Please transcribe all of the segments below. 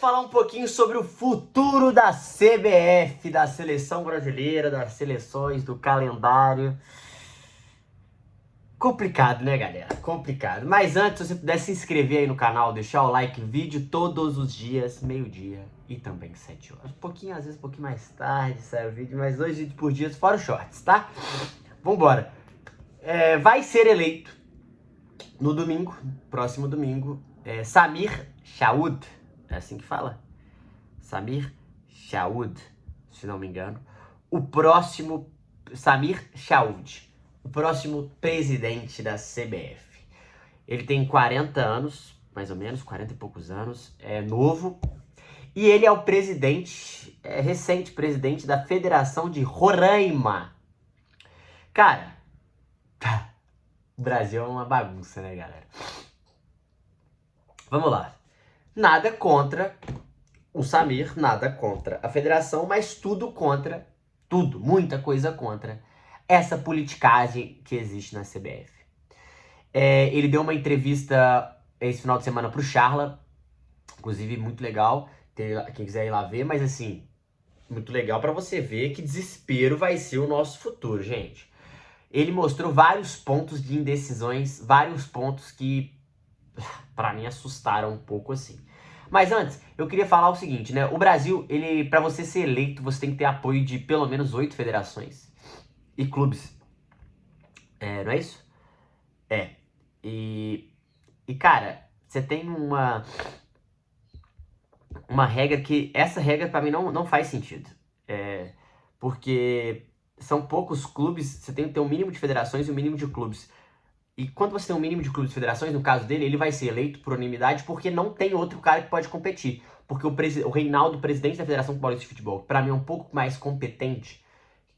falar um pouquinho sobre o futuro da CBF, da seleção brasileira, das seleções, do calendário. Complicado, né, galera? Complicado. Mas antes, se você pudesse se inscrever aí no canal, deixar o like, vídeo todos os dias, meio-dia e também 7 horas. Um pouquinho, às vezes, um pouquinho mais tarde sai o vídeo, mas 2 vídeos por dia, fora os shorts, tá? Vambora. Vai ser eleito no domingo, próximo domingo, Samir Chaoud, é assim que fala? Samir Chaoud, se não me engano. O próximo, Samir Chaoud, o próximo presidente da CBF. Ele tem 40 anos, mais ou menos, 40 e poucos anos, é novo. E ele é o presidente, recente presidente da Federação de Roraima. Cara, o Brasil é uma bagunça, né, galera? Vamos lá. Nada contra o Samir, nada contra a federação, mas tudo contra, tudo, muita coisa contra essa politicagem que existe na CBF. Ele deu uma entrevista esse final de semana pro Charla, inclusive muito legal, quem quiser ir lá ver, mas assim, muito legal pra você ver que desespero vai ser o nosso futuro, gente. Ele mostrou vários pontos de indecisões, vários pontos que pra mim assustaram um pouco assim. Mas antes, eu queria falar o seguinte, né? O Brasil, para você ser eleito, você tem que ter apoio de pelo menos 8 federações e clubes. Não é isso? E cara, você tem uma regra que... Essa regra pra mim não faz sentido. Porque são poucos clubes, você tem que ter um mínimo de federações e um mínimo de clubes. E quando você tem um mínimo de clubes e federações, no caso dele, ele vai ser eleito por unanimidade porque não tem outro cara que pode competir. Porque o Reinaldo, presidente da Federação Paulista de Futebol, pra mim é um pouco mais competente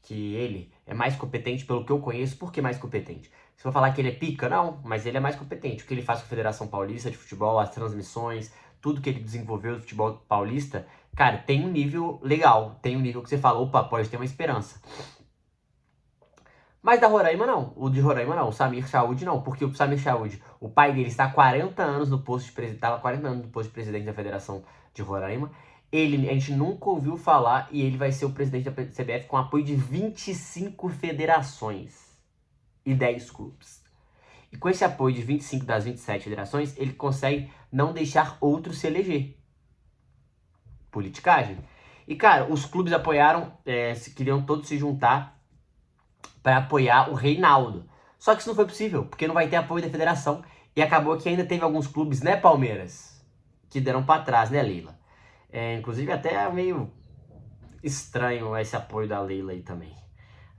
que ele, é mais competente pelo que eu conheço. Por que mais competente? Se eu falar que ele é pica, não, mas ele é mais competente. O que ele faz com a Federação Paulista de Futebol, as transmissões, tudo que ele desenvolveu do futebol paulista, cara, tem um nível legal, tem um nível que você fala, opa, pode ter uma esperança. Mas da Roraima não, o de Roraima não, o Samir Chaoud não, porque o Samir Chaoud, o pai dele está há 40 anos no posto de presidente, estava 40 anos no posto de presidente da Federação de Roraima, a gente nunca ouviu falar e ele vai ser o presidente da CBF com apoio de 25 federações e 10 clubes. E com esse apoio de 25 das 27 federações, ele consegue não deixar outro se eleger. Politicagem. E cara, os clubes apoiaram, queriam todos se juntar para apoiar o Reinaldo. Só que isso não foi possível, porque não vai ter apoio da federação. E acabou que ainda teve alguns clubes, né, Palmeiras, que deram para trás, né, Leila? Inclusive até é meio estranho esse apoio da Leila aí também.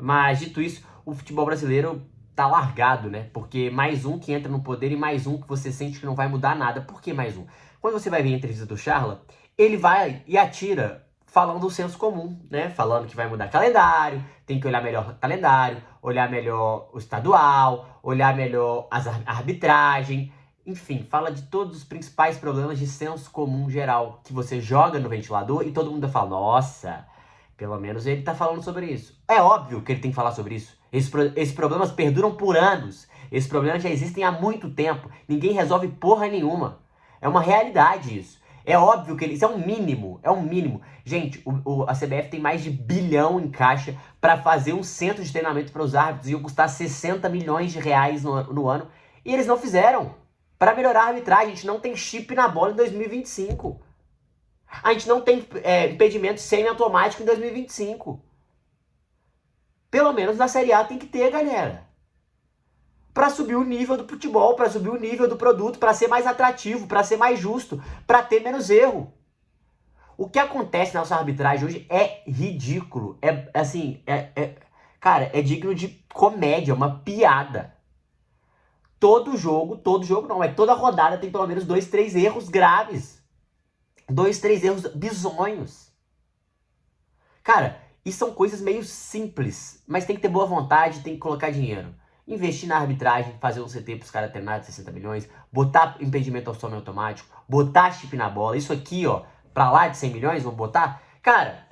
Mas dito isso, o futebol brasileiro tá largado, né? Porque mais um que entra no poder e mais um que você sente que não vai mudar nada. Por que mais um? Quando você vai ver a entrevista do Charla, ele vai e atira falando do senso comum, né? Falando que vai mudar calendário, tem que olhar melhor o calendário, olhar melhor o estadual, olhar melhor a arbitragem, enfim, fala de todos os principais problemas de senso comum geral, que você joga no ventilador e todo mundo fala, nossa, pelo menos ele tá falando sobre isso. É óbvio que ele tem que falar sobre isso. Esses problemas perduram por anos, esses problemas já existem há muito tempo, ninguém resolve porra nenhuma. É uma realidade isso. É óbvio que isso é um mínimo, é um mínimo. Gente, a CBF tem mais de R$ 1 bilhão em caixa para fazer um centro de treinamento para os árbitros. Ia custar 60 milhões de reais no ano. E eles não fizeram. Para melhorar a arbitragem, a gente não tem chip na bola em 2025. A gente não tem impedimento semi-automático em 2025. Pelo menos na Série A tem que ter, galera. Para subir o nível do futebol, para subir o nível do produto, para ser mais atrativo, para ser mais justo, para ter menos erro. O que acontece na nossa arbitragem hoje é ridículo. Cara, é digno de comédia, uma piada. Todo jogo não, mas toda rodada tem pelo menos 2, 3 erros graves. 2, 3 erros bizonhos. Cara, isso são coisas meio simples, mas tem que ter boa vontade, tem que colocar dinheiro. Investir na arbitragem, fazer um CT para os caras treinar de 60 milhões, botar impedimento ao some automático, botar chip na bola. Isso aqui, ó, pra lá de 100 milhões, vamos botar? Cara,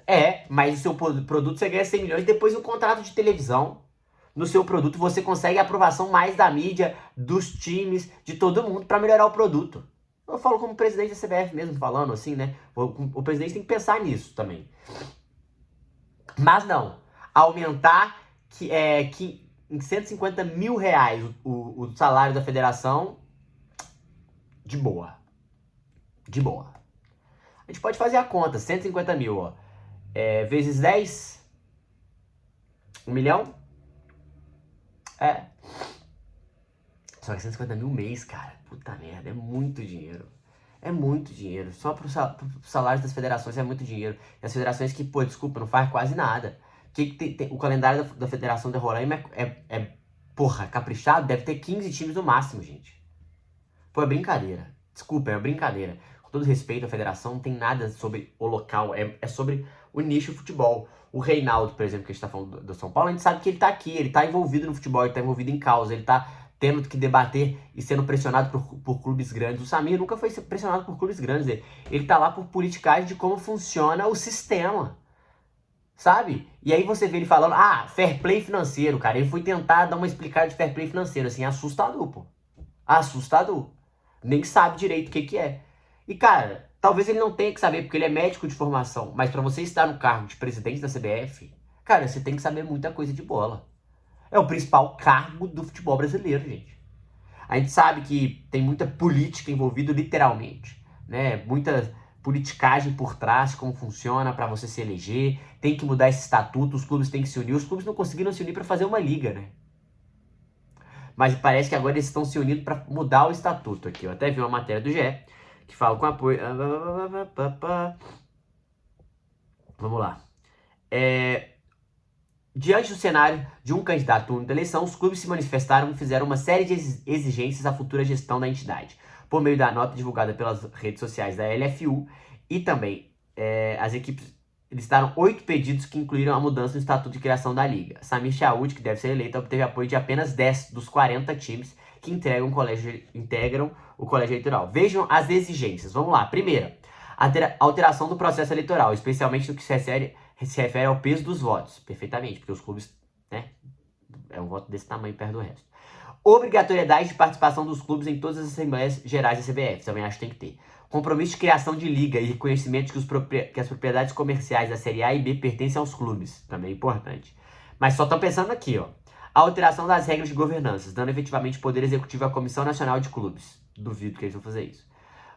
mas o seu produto você ganha 100 milhões depois no contrato de televisão. No seu produto você consegue a aprovação mais da mídia, dos times, de todo mundo para melhorar o produto. Eu falo como presidente da CBF mesmo, falando assim, né? O presidente tem que pensar nisso também. Mas não, aumentar que em 150 mil reais o salário da federação, de boa. De boa. A gente pode fazer a conta, 150 mil, ó. Vezes 10, 1 milhão? É. Só que 150 mil mês, cara. Puta merda, é muito dinheiro. É muito dinheiro. Só pro salário das federações é muito dinheiro. E as federações que, pô, desculpa, não faz quase nada. O calendário da Federação de Roraima porra, caprichado, deve ter 15 times no máximo, gente. Pô, é brincadeira. Desculpa, é brincadeira. Com todo respeito à federação, não tem nada sobre o local. É sobre o nicho futebol. O Reinaldo, por exemplo, que a gente tá falando do São Paulo, a gente sabe que ele tá aqui, ele tá envolvido no futebol, ele tá envolvido em causa, ele tá tendo que debater e sendo pressionado por clubes grandes. O Samir nunca foi pressionado por clubes grandes. Ele tá lá por politicagem de como funciona o sistema. Sabe? E aí você vê ele falando, fair play financeiro, cara. Ele foi tentar dar uma explicada de fair play financeiro, assim, assustador, pô. Assustador. Nem sabe direito o que é. E, cara, talvez ele não tenha que saber, porque ele é médico de formação. Mas pra você estar no cargo de presidente da CBF, cara, você tem que saber muita coisa de bola. É o principal cargo do futebol brasileiro, gente. A gente sabe que tem muita política envolvida, literalmente, né? Muita politicagem por trás, como funciona para você se eleger. Tem que mudar esse estatuto, os clubes têm que se unir. Os clubes não conseguiram se unir para fazer uma liga, né? Mas parece que agora eles estão se unindo para mudar o estatuto aqui. Eu até vi uma matéria do GE que fala com apoio. Vamos lá. Diante do cenário de um candidato à única eleição, os clubes se manifestaram e fizeram uma série de exigências à futura gestão da entidade. Por meio da nota divulgada pelas redes sociais da LFU e também as equipes listaram 8 pedidos que incluíram a mudança no estatuto de criação da liga. Samir Chaud, que deve ser eleito, obteve apoio de apenas 10 dos 40 times que integram o colégio eleitoral. Vejam as exigências. Vamos lá. Primeira, alteração do processo eleitoral, especialmente no que se refere ao peso dos votos. Perfeitamente, porque os clubes, né, é um voto desse tamanho perto do resto. Obrigatoriedade de participação dos clubes em todas as assembleias gerais da CBF, também acho que tem que ter. Compromisso de criação de liga e reconhecimento que as propriedades comerciais da Série A e B pertencem aos clubes, também é importante. Mas só estão pensando aqui, ó. A alteração das regras de governança, dando efetivamente poder executivo à Comissão Nacional de Clubes. Duvido que eles vão fazer isso.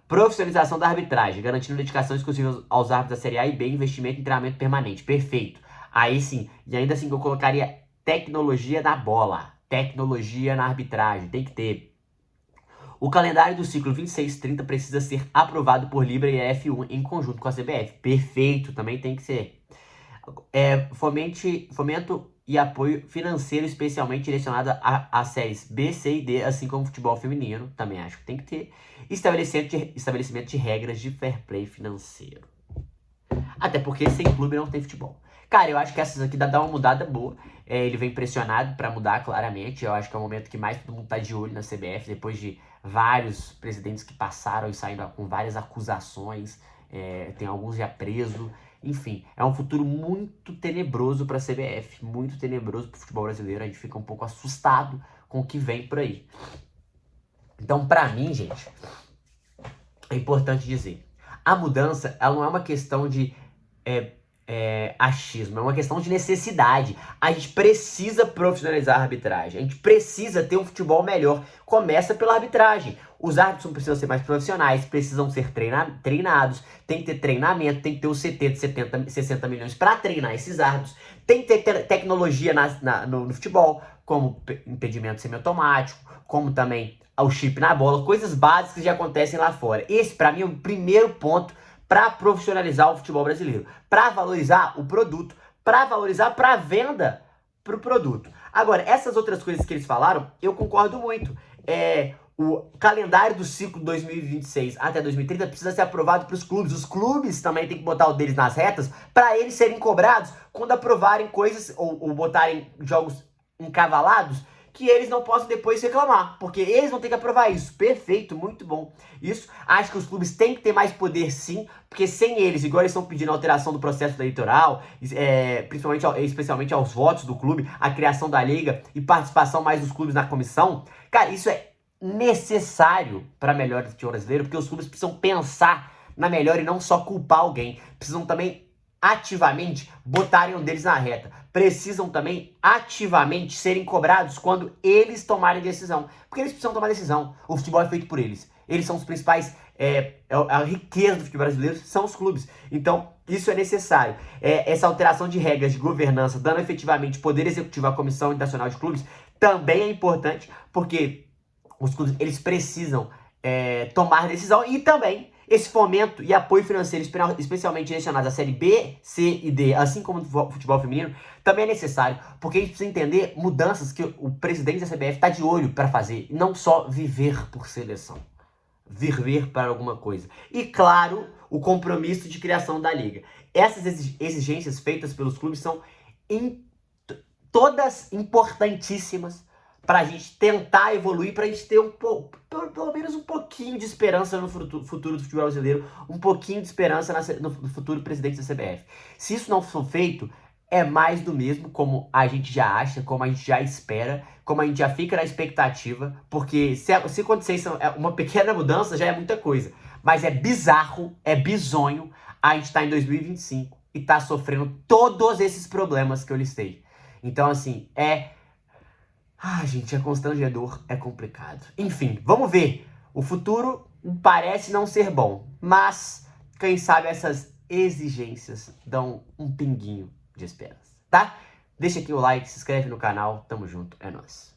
Profissionalização da arbitragem, garantindo dedicação exclusiva aos árbitros da Série A e B, investimento em treinamento permanente. Perfeito. Aí sim, e ainda assim que eu colocaria tecnologia na bola, tecnologia na arbitragem, tem que ter. O calendário do ciclo 26-30 precisa ser aprovado por Libra e F1 em conjunto com a CBF. Perfeito, também tem que ser. Fomento e apoio financeiro especialmente direcionado às séries B, C e D, assim como futebol feminino, também acho que tem que ter. Estabelecimento de regras de fair play financeiro. Até porque sem clube não tem futebol. Cara, eu acho que essas aqui dá uma mudada boa. Ele vem pressionado pra mudar claramente. Eu acho que é o momento que mais todo mundo tá de olho na CBF, depois de vários presidentes que passaram e saíram com várias acusações. Tem alguns já presos. Enfim, é um futuro muito tenebroso pra CBF, muito tenebroso pro futebol brasileiro. A gente fica um pouco assustado com o que vem por aí. Então, pra mim, gente, é importante dizer, a mudança, ela não é uma questão de achismo, é uma questão de necessidade. A gente precisa profissionalizar a arbitragem, a gente precisa ter um futebol melhor. Começa pela arbitragem. Os árbitros precisam ser mais profissionais, precisam ser treinados, tem que ter treinamento, tem que ter o CT de 60 milhões para treinar esses árbitros, tem que ter tecnologia no futebol, como impedimento semiautomático, como também o chip na bola, coisas básicas que já acontecem lá fora. Esse, para mim, é o primeiro ponto para profissionalizar o futebol brasileiro, para valorizar o produto, para valorizar para a venda pro produto. Agora, essas outras coisas que eles falaram, eu concordo muito. O calendário do ciclo 2026 até 2030 precisa ser aprovado para os clubes. Os clubes também têm que botar o deles nas retas para eles serem cobrados quando aprovarem coisas ou botarem jogos encavalados que eles não possam depois reclamar, porque eles vão ter que aprovar isso. Perfeito, muito bom. Isso, acho que os clubes têm que ter mais poder sim, porque sem eles, igual eles estão pedindo a alteração do processo eleitoral, especialmente aos votos do clube, a criação da liga e participação mais dos clubes na comissão, cara, isso é necessário para a melhora do futebol brasileiro, porque os clubes precisam pensar na melhora e não só culpar alguém. Precisam também ativamente botarem um deles na reta. Precisam também ativamente serem cobrados quando eles tomarem decisão. Porque eles precisam tomar decisão. O futebol é feito por eles. Eles são os principais, a riqueza do futebol brasileiro são os clubes. Então, isso é necessário. Essa alteração de regras de governança, dando efetivamente poder executivo à Comissão Nacional de Clubes, também é importante, porque os clubes eles precisam tomar decisão e também esse fomento e apoio financeiro, especialmente direcionados à Série B, C e D, assim como no futebol feminino, também é necessário, porque a gente precisa entender mudanças que o presidente da CBF está de olho para fazer, e não só viver por seleção, viver para alguma coisa. E claro, o compromisso de criação da liga. Essas exigências feitas pelos clubes são todas importantíssimas para a gente tentar evoluir, para a gente ter pelo menos um pouquinho de esperança no futuro do futebol brasileiro, um pouquinho de esperança no futuro presidente da CBF. Se isso não for feito, é mais do mesmo, como a gente já acha, como a gente já espera, como a gente já fica na expectativa, porque se acontecer isso, uma pequena mudança já é muita coisa. Mas é bizarro, é bizonho a gente estar em 2025 e estar sofrendo todos esses problemas que eu listei. Então, assim, gente, é constrangedor, é complicado. Enfim, vamos ver. O futuro parece não ser bom, mas quem sabe essas exigências dão um pinguinho de esperança, tá? Deixa aqui o like, se inscreve no canal, tamo junto, é nóis.